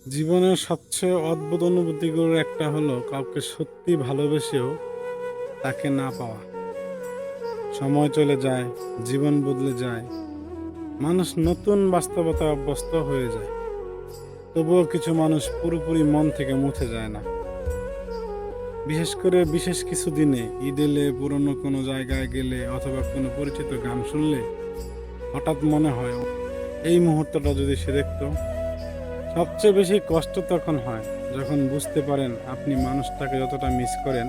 জীবনের সবচেয়ে অদ্ভুত অনুভূতিগুলোর একটা হলো কাউকে সত্যি ভালোবেসেও তাকে না পাওয়া। সময় চলে যায়, জীবন বদলে যায়, মানুষ নতুন বাস্তবতায় অভ্যস্ত হয়ে যায়। তবুও কিছু মানুষ পুরোপুরি মন থেকে মুছে যায় না। বিশেষ করে বিশেষ কিছু দিনে, ঈদ এলে, পুরনো কোনো জায়গায় গেলে অথবা কোনো পরিচিত গান শুনলে হঠাৎ মনে হয় এই মুহূর্তটা যদি সে দেখতো। সবচেয়ে বেশি কষ্ট তখন হয় যখন বুঝতে পারেন আপনি মানুষটাকে যতটা মিস করেন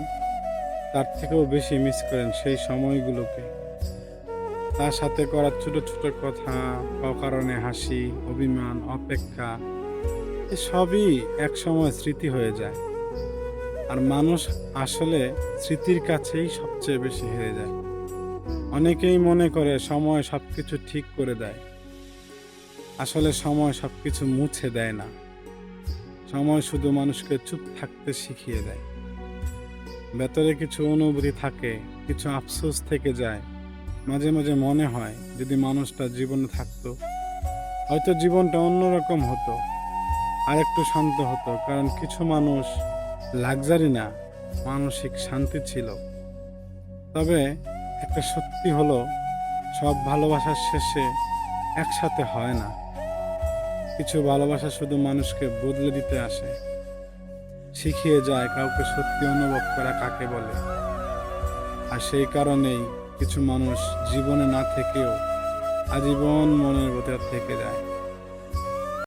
তার থেকেও বেশি মিস করেন সেই সময়গুলোকে। তার সাথে করা ছোট ছোট কথা, অকারণে হাসি, অভিমান, অপেক্ষা, সবই একসময় স্মৃতি হয়ে যায়। আর মানুষ আসলে স্মৃতির কাছেই সবচেয়ে বেশি হেরে যায়। অনেকেই মনে করে সময় সবকিছু ঠিক করে দেয়। আসলে সময় সবকিছু মুছে দেয় না। সময় শুধু মানুষকে চুপ থাকতে শিখিয়ে দেয়। ভেতরে কিছু অনুভূতি থাকে, কিছু আফসোস থেকে যায়। মাঝে মাঝে মনে হয় যদি মানুষটা জীবনে থাকতো, হয়তো জীবনটা অন্যরকম হতো, আর একটু শান্ত হতো। কারণ কিছু মানুষ লাক্সারি না, মানসিক শান্তি ছিল। তবে একটা সত্যি হলো, সব ভালোবাসার শেষে একসাথে হয় না। কিছু ভালোবাসা শুধু মানুষকে বদলে দিতে আসে, শিখিয়ে যায় কাউকে সত্যি অনুভব করা কাকে বলে। আর সেই কারণেই কিছু মানুষ জীবনে না থেকেও আজীবন মনের ভেতর থেকে যায়।